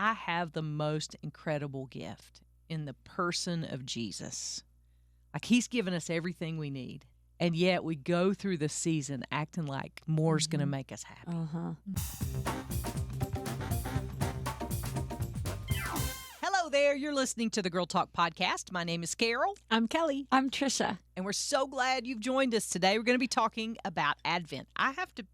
I have the most incredible gift in the person of Jesus. Like, he's given us everything we need. And yet we go through the season acting like more's going to make us happy. Hello there. You're listening to the Girl Talk Podcast. My name is Carol. I'm Kelly. I'm Tricia. And we're so glad you've joined us today. We're going to be talking about Advent. I have to,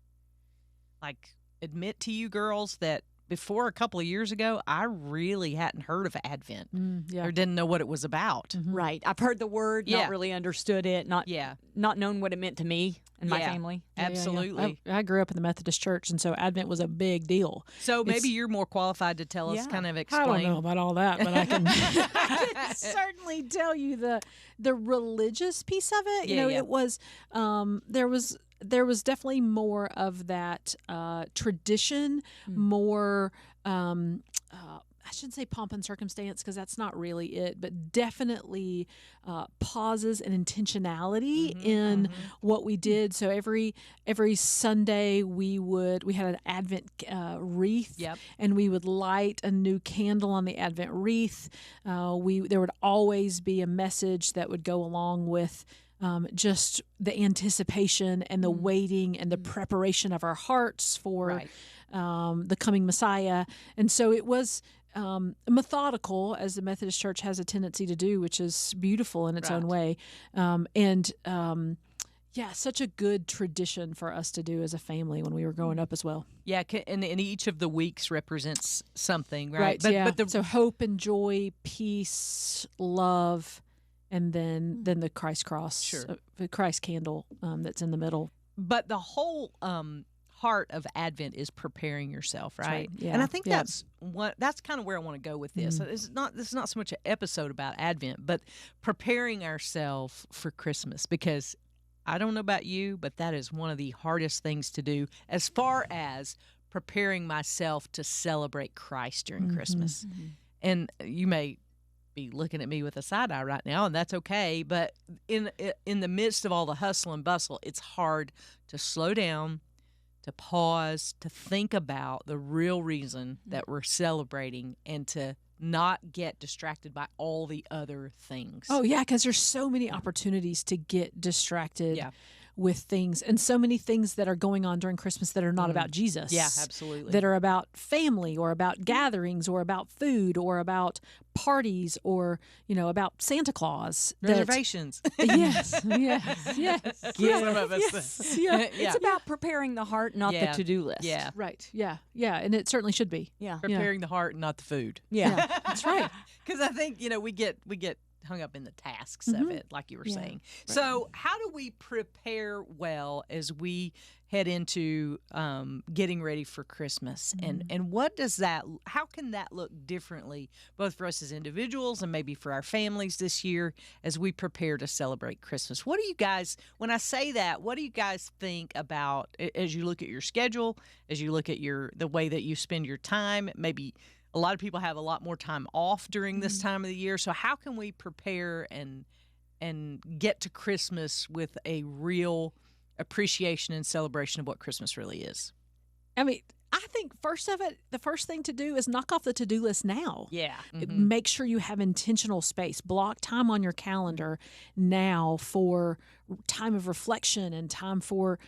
admit to you girls that before a couple of years ago, I really hadn't heard of Advent or didn't know what it was about. Right. I've heard the word, not really understood it, not known what it meant to me and my family. Absolutely. I grew up in the Methodist church, and so Advent was a big deal. So maybe you're more qualified to tell us, kind of explain. I don't know about all that, but I can, I can certainly tell you the religious piece of it. It was there was definitely more of that tradition, more, I shouldn't say pomp and circumstance because that's not really it, but definitely pauses and intentionality in what we did. So every Sunday we had an Advent wreath, and we would light a new candle on the Advent wreath. There would always be a message that would go along with just the anticipation and the waiting and the preparation of our hearts for the coming Messiah. And so it was methodical, as the Methodist Church has a tendency to do, which is beautiful in its own way. Such a good tradition for us to do as a family when we were growing up as well. Yeah, and each of the weeks represents something, right? So hope and joy, peace, love, and then the Christ cross, the Christ candle that's in the middle. But the whole heart of Advent is preparing yourself, right? Yeah. And I think that's kind of where I want to go with this. This is not so much an episode about Advent, but preparing ourselves for Christmas, because I don't know about you, but that is one of the hardest things to do as far as preparing myself to celebrate Christ during Christmas. And you may be looking at me with a side eye right now, and that's okay. But in the midst of all the hustle and bustle, it's hard to slow down, to pause, to think about the real reason that we're celebrating, and to not get distracted by all the other things. Oh, yeah, because there's so many opportunities to get distracted with things, and so many things that are going on during Christmas that are not about Jesus. Yeah, absolutely. That are about family, or about gatherings, or about food, or about parties, or about Santa Claus. Reservations. Yes. Some of us. It's about preparing the heart, not the to-do list. Yeah. Right. Yeah. And it certainly should be. Yeah. Preparing the heart, not the food. Yeah. That's right. Because I think, we get hung up in the tasks of it, like you were saying. Right. So how do we prepare well as we head into getting ready for Christmas? And what does how can that look differently, both for us as individuals and maybe for our families this year as we prepare to celebrate Christmas? What do you guys, when I say that, what do you guys think about as you look at your schedule, as you look at the way that you spend your time? Maybe a lot of people have a lot more time off during this time of the year. So how can we prepare and get to Christmas with a real appreciation and celebration of what Christmas really is? I mean, I think the first thing to do is knock off the to-do list now. Yeah. Make sure you have intentional space. Block time on your calendar now for time of reflection and time for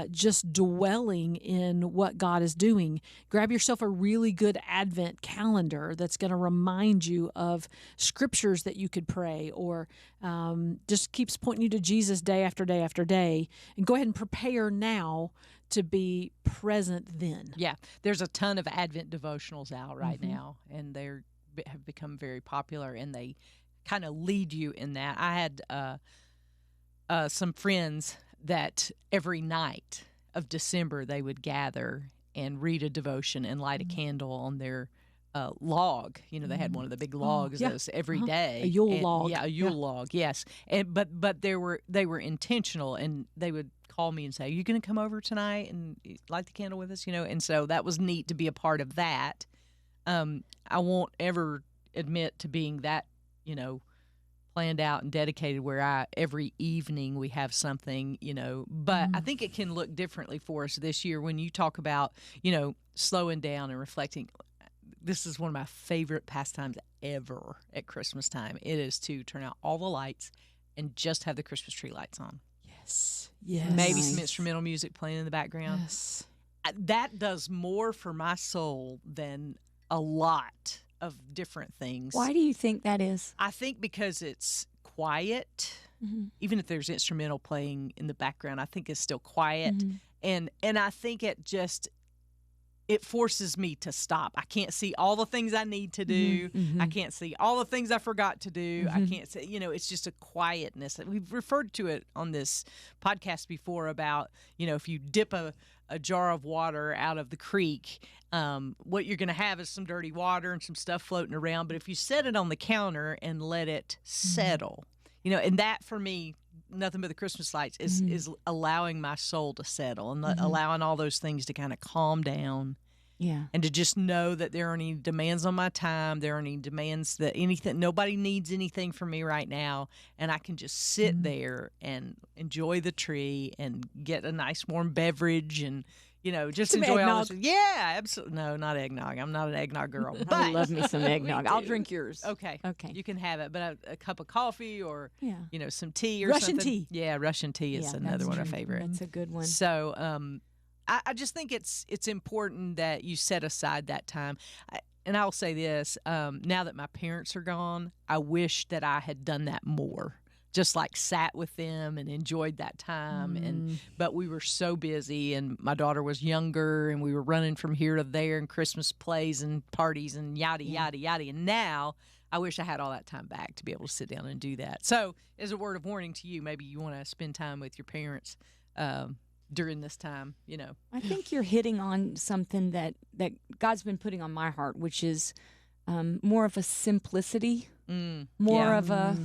just dwelling in what God is doing. Grab yourself a really good Advent calendar that's going to remind you of scriptures that you could pray, or just keeps pointing you to Jesus day after day after day. And go ahead and prepare now to be present then. Yeah. There's a ton of Advent devotionals out right now, and they have become very popular, and they kind of lead you in that. I had some friends that every night of December they would gather and read a devotion and light a candle on their log. They had one of the big logs those every day. A Yule log. Yeah, a Yule log, yes. And but they were intentional, and they would call me and say, "Are you going to come over tonight and light the candle with us?" And so that was neat to be a part of that. I won't ever admit to being that, planned out and dedicated where every evening we have something, but I think it can look differently for us this year when you talk about, slowing down and reflecting. this is one of my favorite pastimes ever at Christmas time. It is to turn out all the lights and just have the Christmas tree lights on. Yes. Yes. Maybe some instrumental music playing in the background. Yes. That does more for my soul than a lot of different things. Why do you think that is? I think because it's quiet. Mm-hmm. Even if there's instrumental playing in the background, I think it's still quiet. Mm-hmm. And I think it forces me to stop. I can't see all the things I need to do. Mm-hmm. I can't see all the things I forgot to do. Mm-hmm. I can't say, it's just a quietness. We've referred to it on this podcast before about, if you dip a jar of water out of the creek, what you're going to have is some dirty water and some stuff floating around. But if you set it on the counter and let it settle, and that for me, nothing but the Christmas lights is allowing my soul to settle and allowing all those things to kind of calm down. Yeah. And to just know that there aren't any demands on my time. There aren't any demands that nobody needs anything from me right now. And I can just sit there and enjoy the tree and get a nice warm beverage and, just some enjoy eggnog. all this. Yeah, absolutely. No, not eggnog. I'm not an eggnog girl. But I love me some eggnog. I'll drink yours. Okay. Okay. You can have it. But a cup of coffee or, some tea or Russian something. tea. Yeah, Russian tea is another one of my favorite. That's a good one. So, I just think it's important that you set aside that time. And I'll say this, now that my parents are gone, I wish that I had done that more. Just like sat with them and enjoyed that time. But we were so busy, and my daughter was younger, and we were running from here to there and Christmas plays and parties and yada, yada, yada. And now I wish I had all that time back to be able to sit down and do that. So as a word of warning to you, maybe you want to spend time with your parents during this time, I think you're hitting on something that God's been putting on my heart, which is more of a simplicity, more of a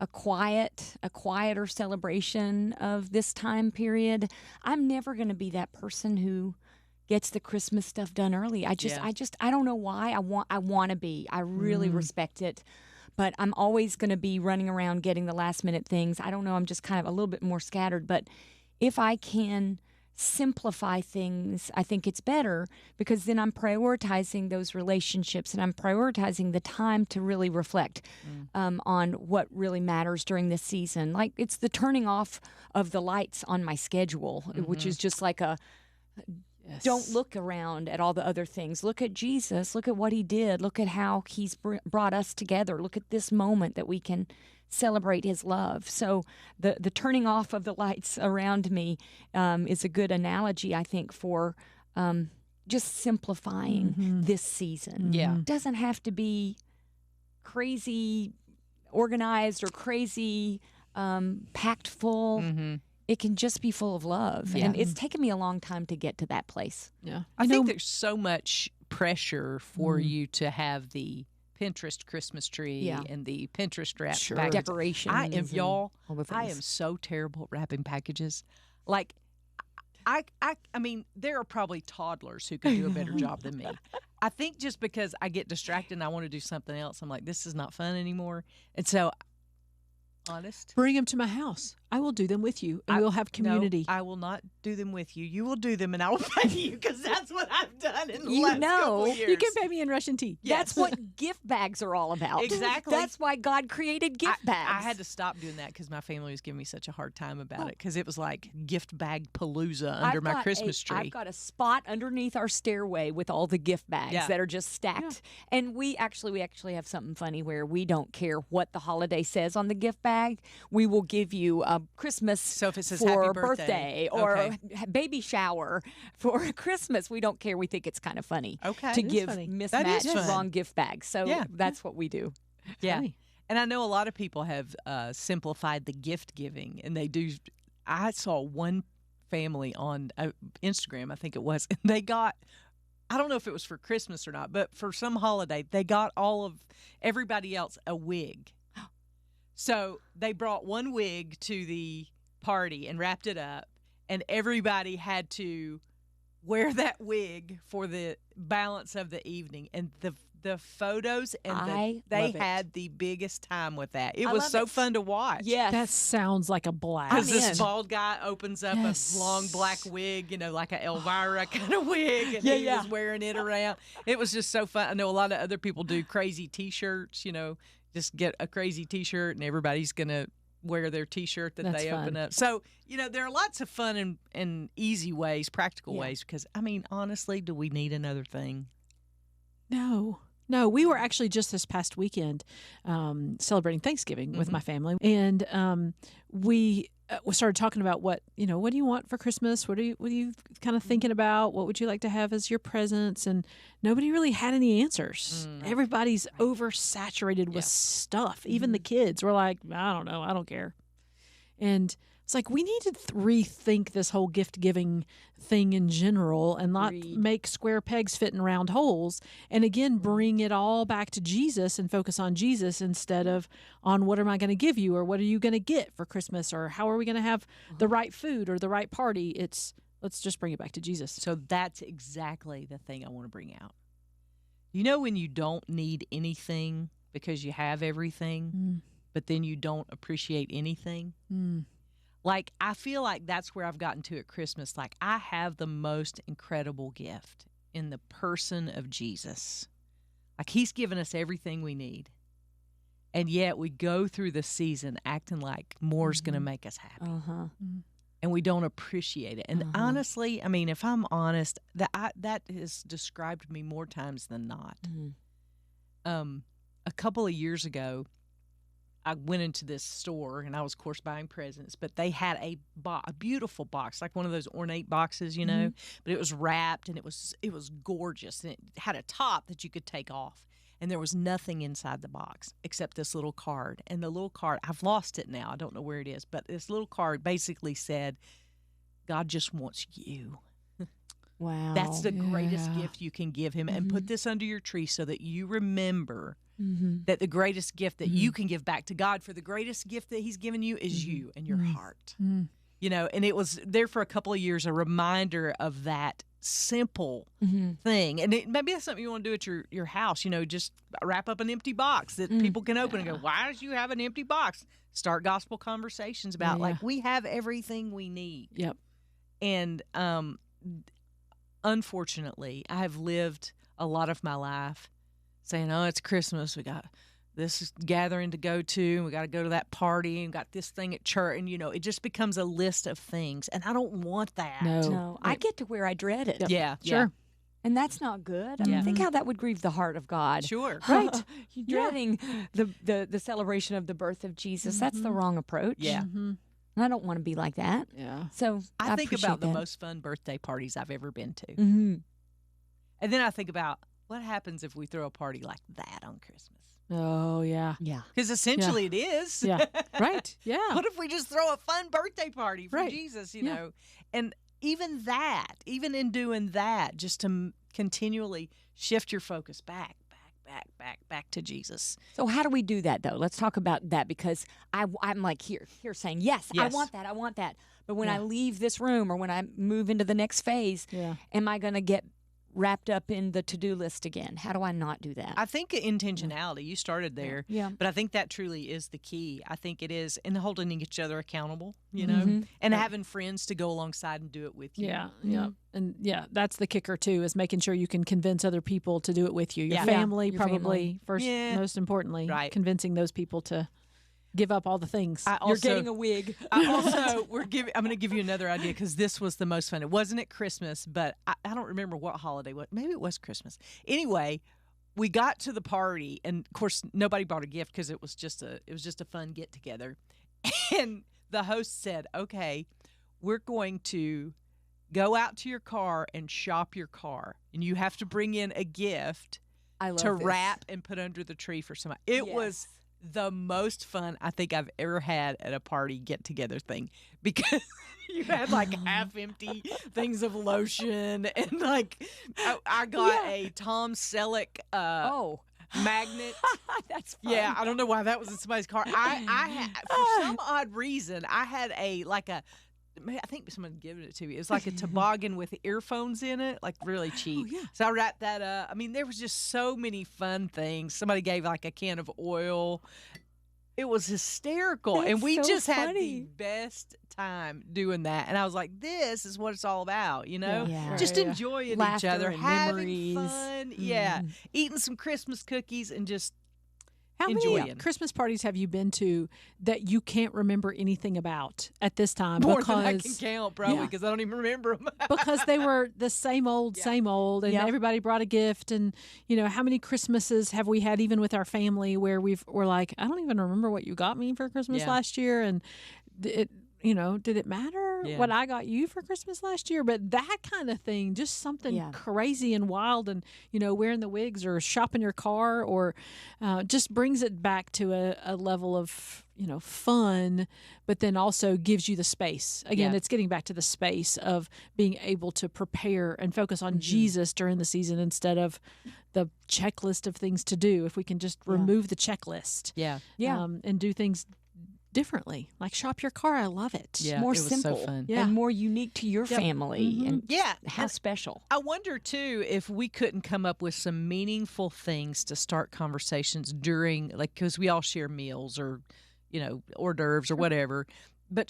quieter celebration of this time period. I'm never going to be that person who gets the Christmas stuff done early. I don't know why. I want to be. I really respect it. But I'm always going to be running around getting the last minute things. I don't know. I'm just kind of a little bit more scattered. But if I can simplify things, I think it's better, because then I'm prioritizing those relationships and I'm prioritizing the time to really reflect on what really matters during this season. Like, it's the turning off of the lights on my schedule, which is just like don't look around at all the other things. Look at Jesus. Look at what he did. Look at how he's brought us together. Look at this moment that we can celebrate his love. So the turning off of the lights around me is a good analogy, I think, for just simplifying this season. Yeah. It doesn't have to be crazy organized or crazy packed full. It can just be full of love. And it's taken me a long time to get to that place. Yeah. I think there's so much pressure for you to have the Pinterest Christmas tree and the Pinterest wrap packages. Decorations. I am so terrible at wrapping packages. Like, I mean, there are probably toddlers who could do a better job than me. I think just because I get distracted and I want to do something else, I'm like, this is not fun anymore. And so, honest. Bring them to my house. I will do them with you, and we'll have community. No, I will not do them with you. You will do them, and I will pay you, because that's what I've done in the last couple years. You can pay me in Russian tea. Yes. That's what gift bags are all about. Exactly. That's why God created gift bags. I had to stop doing that because my family was giving me such a hard time about it, because it was like gift bag palooza under my Christmas tree. I've got a spot underneath our stairway with all the gift bags that are just stacked. Yeah. And we actually have something funny where we don't care what the holiday says on the gift bag. We will give you a Christmas so if it says for happy birthday or baby shower for Christmas. We don't care. We think it's kind of funny to give mismatched wrong gift bags. So that's what we do. Yeah. Funny. And I know a lot of people have simplified the gift giving, and they do. I saw one family on Instagram, I think it was, and they got, I don't know if it was for Christmas or not, but for some holiday, they got all of everybody else a wig. So they brought one wig to the party and wrapped it up, and everybody had to wear that wig for the balance of the evening. And the photos, and they had the biggest time with that. It was so fun to watch. Yes. That sounds like a blast. Because this bald guy opens up a long black wig, like an Elvira kind of wig, and he was wearing it around. It was just so fun. I know a lot of other people do crazy T-shirts, just get a crazy T-shirt, and everybody's going to wear their T-shirt that they open up. So, there are lots of fun and easy ways, practical ways, because, honestly, do we need another thing? No, we were actually just this past weekend celebrating Thanksgiving with my family, and we started talking about what do you want for Christmas? What are you kind of thinking about? What would you like to have as your presents? And nobody really had any answers. Everybody's oversaturated with stuff. Even the kids were like, I don't know, I don't care. And it's like we need to rethink this whole gift giving thing in general and not make square pegs fit in round holes. And again, bring it all back to Jesus and focus on Jesus instead of on what am I going to give you or what are you going to get for Christmas or how are we going to have the right food or the right party. Let's just bring it back to Jesus. So that's exactly the thing I want to bring out. When you don't need anything because you have everything, but then you don't appreciate anything? Like, I feel like that's where I've gotten to at Christmas. Like, I have the most incredible gift in the person of Jesus. Like, he's given us everything we need. And yet we go through the season acting like more's going to make us happy. And we don't appreciate it. And honestly, if I'm honest, that has described me more times than not. A couple of years ago, I went into this store, and I was, of course, buying presents, but they had a beautiful box, like one of those ornate boxes, but it was wrapped, and it was gorgeous, and it had a top that you could take off, and there was nothing inside the box except this little card, and the little card, I've lost it now, I don't know where it is, but this little card basically said, God just wants you. Wow. That's the greatest gift you can give him, and put this under your tree so that you remember that the greatest gift that you can give back to God for the greatest gift that he's given you is you and your heart. And it was there for a couple of years, a reminder of that simple thing. And maybe that's something you want to do at your house, just wrap up an empty box that people can open and go, why did you have an empty box? Start gospel conversations about like, we have everything we need. Yep. And unfortunately, I have lived a lot of my life saying, oh, it's Christmas. We got this gathering to go to. And we got to go to that party. And got this thing at church. And, it just becomes a list of things. And I don't want that. No. I get to where I dread it. Yep. Yeah. Sure. Yeah. And that's not good. Think how that would grieve the heart of God. Sure. Right? Dreading the celebration of the birth of Jesus. That's the wrong approach. Yeah. And I don't want to be like that. Yeah. So I think about the most fun birthday parties I've ever been to. And then I think about what happens if we throw a party like that on Christmas? Oh, yeah. Yeah. Because essentially it is. Yeah. Right. Yeah. What if we just throw a fun birthday party for Jesus, you know? And even in doing that, just to continually shift your focus back to Jesus. So how do we do that, though? Let's talk about that, because I'm like here saying, yes, I want that. But when I leave this room or when I move into the next phase, am I going to get wrapped up in the to-do list again? How do I not do that? I think intentionality, you started there, but I think that truly is the key. I think it is, and holding each other accountable, and having friends to go alongside and do it with you. Yeah. And that's the kicker too, is making sure you can convince other people to do it with you. Your family, your probably first, most importantly, convincing those people to give up all the things. You're getting a wig. I'm going to give you another idea, because this was the most fun. It wasn't at Christmas, but I don't remember what holiday. Maybe it was Christmas. Anyway, we got to the party, and of course nobody brought a gift because it was just a fun get together. And the host said, "Okay, we're going to go out to your car and shop your car, and you have to bring in a gift to wrap and put under the tree for somebody." It was the most fun I think I've ever had at a party get-together thing, because you had like half-empty things of lotion, and like I got a Tom Selleck magnet. That's fun. Yeah, I don't know why that was in somebody's car. I had, for some odd reason, I had a I think someone gave it to me. It was like a toboggan with earphones in it, like really cheap. Oh, yeah. So I wrapped that up. I mean, there was just so many fun things. Somebody gave like a can of oil. It was hysterical. That's and we so just had funny. the best time doing that. And I was like, this is what it's all about, you know? Yeah. Just Yeah. enjoying Laughter each other, and having memories. fun. Yeah. Eating some Christmas cookies and just How many enjoying. Christmas parties have you been to that you can't remember anything about at this time? More because than I can count, probably, because I don't even remember them. because they were the same old, and Yep. everybody brought a gift. And how many Christmases have we had, even with our family, where we're like, I don't even remember what you got me for Christmas last year, and it. Did it matter what I got you for Christmas last year? But that kind of thing, just something crazy and wild, and wearing the wigs or shopping your car, or just brings it back to a level of fun, but then also gives you the space. Again, it's getting back to the space of being able to prepare and focus on Jesus during the season instead of the checklist of things to do. If we can just remove the checklist, and do things differently, like shop your car. I love it. Yeah, More it was simple so fun. and more unique to your family, and how special. I wonder too if we couldn't come up with some meaningful things to start conversations during, like, because we all share meals or hors d'oeuvres or whatever, but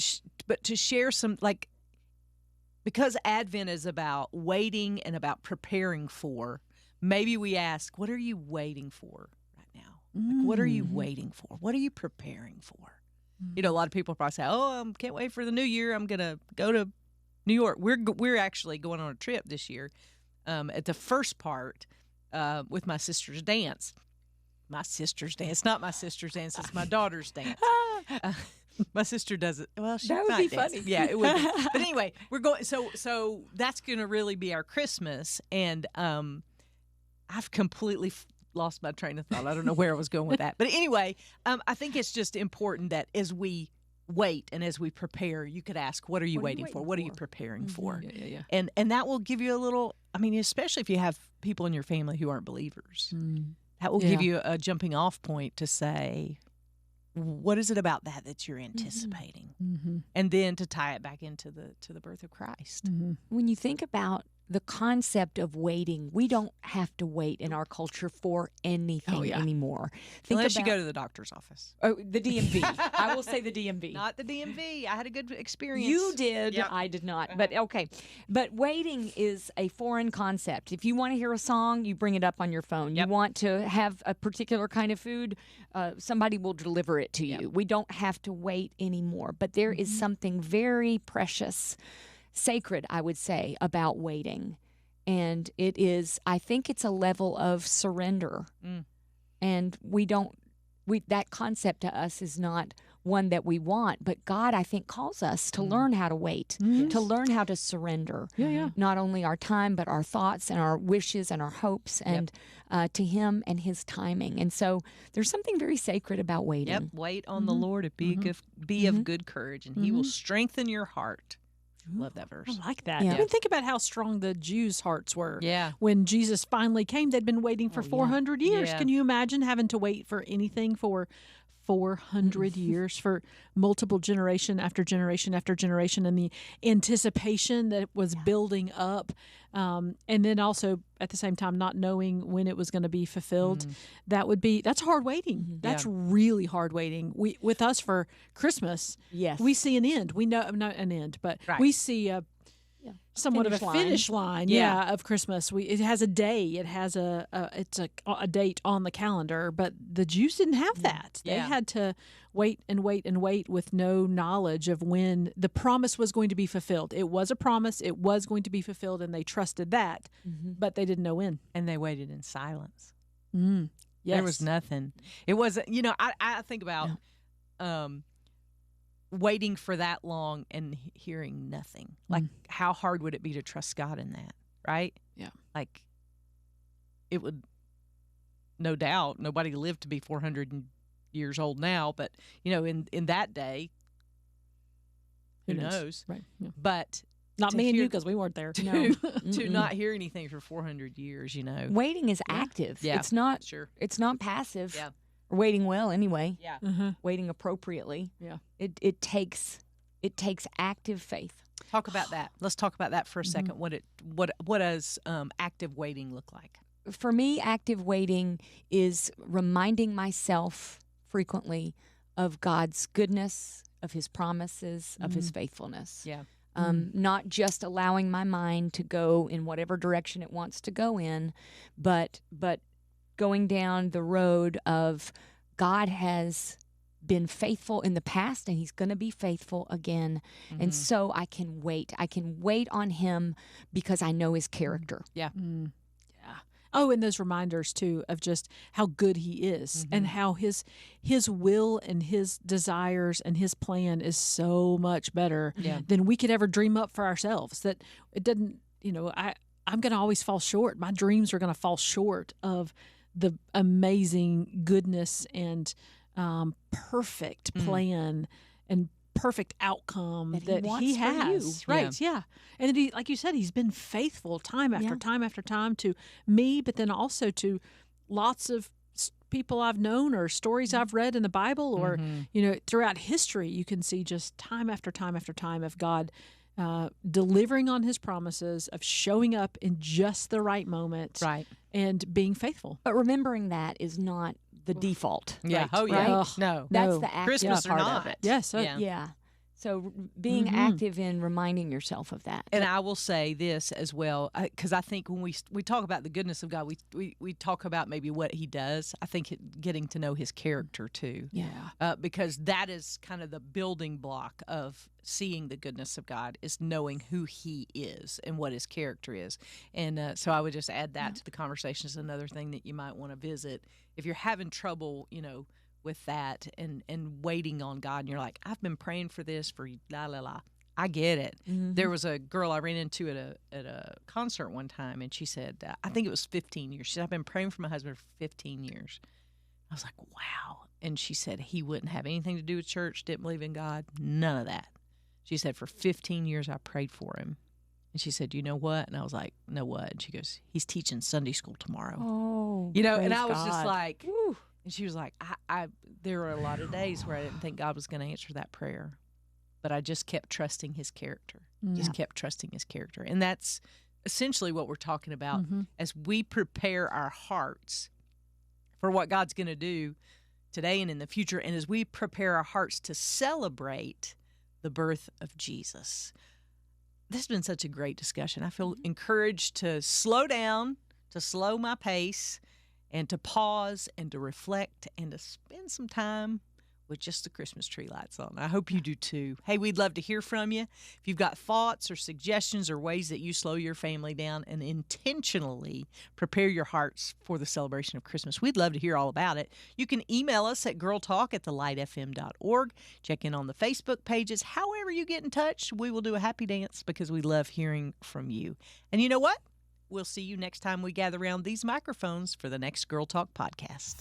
to share some, like, because Advent is about waiting and about preparing for. Maybe we ask, what are you waiting for right now? Like, what are you waiting for? What are you preparing for? A lot of people probably say, "Oh, I can't wait for the new year. I'm gonna go to New York." We're actually going on a trip this year. At the first part, with my sister's dance. My sister's dance, not my sister's dance. It's my daughter's dance. My sister does it. Well, she That would might be dance. funny. Yeah, it would be. But anyway, we're going. So that's going to really be our Christmas, and I've completely lost my train of thought. I don't know where I was going with that. But anyway, I think it's just important that as we wait and as we prepare, you could ask, what are you waiting for? What are you preparing for? Yeah. And that will give you a little, I mean, especially if you have people in your family who aren't believers, that will give you a jumping off point to say, what is it about that you're anticipating? And then to tie it back into the birth of Christ. When you think about the concept of waiting, we don't have to wait in our culture for anything anymore. Unless you go to the doctor's office. Oh, the DMV. I will say the DMV. Not the DMV. I had a good experience. You did. Yep. I did not. But okay. But waiting is a foreign concept. If you want to hear a song, you bring it up on your phone. You want to have a particular kind of food, somebody will deliver it to you. We don't have to wait anymore. But there is something very precious, sacred, I would say, about waiting. And it is, I think it's a level of surrender. And that concept to us is not one that we want, but God, I think, calls us to learn how to wait, to learn how to surrender. Not only our time, but our thoughts and our wishes and our hopes, and to Him and His timing. And so there's something very sacred about waiting. Wait on the Lord, and be of good courage, and He will strengthen your heart. Love that verse. I like that. Yeah. I mean, think about how strong the Jews' hearts were. Yeah. When Jesus finally came, they'd been waiting for 400 years. Yeah. Can you imagine having to wait for anything for 400 years, for multiple generation after generation after generation, and the anticipation that was building up, and then also at the same time not knowing when it was going to be fulfilled? That's hard waiting. That's really hard waiting. With us for Christmas, we see an end. We know, not an end, but we see somewhat of a finish line of Christmas. It has a day. It has a date on the calendar, but the Jews didn't have that. They had to wait and wait and wait with no knowledge of when the promise was going to be fulfilled. It was a promise. It was going to be fulfilled, and they trusted that, but they didn't know when. And they waited in silence. Yes. There was nothing. It wasn't, I think about waiting for that long and hearing nothing. Like, how hard would it be to trust God in that, right? Yeah. Like, it would, no doubt, nobody lived to be 400 years old now, but, in that day, who knows? Right. Yeah. But not me and you, because we weren't there. To not hear anything for 400 years, Waiting is active. Yeah. It's not. Sure. It's not passive. Yeah. Waiting well, anyway. Yeah. Waiting appropriately. Yeah. It takes It takes active faith. Talk about that. Let's talk about that for a second. What does active waiting look like? For me, active waiting is reminding myself frequently of God's goodness, of His promises, of His faithfulness. Yeah. Not just allowing my mind to go in whatever direction it wants to go in, but going down the road of God has been faithful in the past and He's going to be faithful again. And so I can wait. I can wait on Him because I know His character. Yeah. Yeah. Oh, and those reminders too of just how good He is and how his will and His desires and His plan is so much better than we could ever dream up for ourselves. That it doesn't, I'm going to always fall short. My dreams are going to fall short of the amazing goodness and perfect plan and perfect outcome that he has. Right. Yeah. And he, like you said, He's been faithful time after time after time to me, but then also to lots of people I've known or stories I've read in the Bible or, throughout history. You can see just time after time after time of God delivering on His promises, of showing up in just the right moment, right, and being faithful. But remembering that is not the default. Yeah. Right? Oh, yeah. Right? No. That's the active Christmas or part not. of it. Yes. Yeah. So being active in reminding yourself of that. And I will say this as well, because I think when we talk about the goodness of God, we talk about maybe what He does. I think getting to know His character too. Yeah. Because that is kind of the building block of seeing the goodness of God, is knowing who He is and what His character is. And so I would just add that to the conversation as another thing that you might want to visit. If you're having trouble, with that and waiting on God, and you're like, I've been praying for this for la la la. I get it. There was a girl I ran into at a concert one time, and she said, I think it was 15 years. She said, I've been praying for my husband for 15 years. I was like, wow. And she said he wouldn't have anything to do with church, didn't believe in God, none of that. She said, for 15 years I prayed for him. And she said, you know what? And I was like, no what? And she goes, he's teaching Sunday school tomorrow. Oh, and I was God. just like, whew. And she was like, I there were a lot of days where I didn't think God was going to answer that prayer, but I just kept trusting His character. Just kept trusting His character. And that's essentially what we're talking about as we prepare our hearts for what God's going to do today and in the future, and as we prepare our hearts to celebrate the birth of Jesus. This has been such a great discussion. I feel encouraged to slow down, to slow my pace, and to pause and to reflect and to spend some time with just the Christmas tree lights on. I hope you do too. Hey, we'd love to hear from you. If you've got thoughts or suggestions or ways that you slow your family down and intentionally prepare your hearts for the celebration of Christmas, we'd love to hear all about it. You can email us at girltalk@thelightfm.org. Check in on the Facebook pages. However you get in touch, we will do a happy dance because we love hearing from you. And you know what? We'll see you next time we gather around these microphones for the next Girl Talk podcast.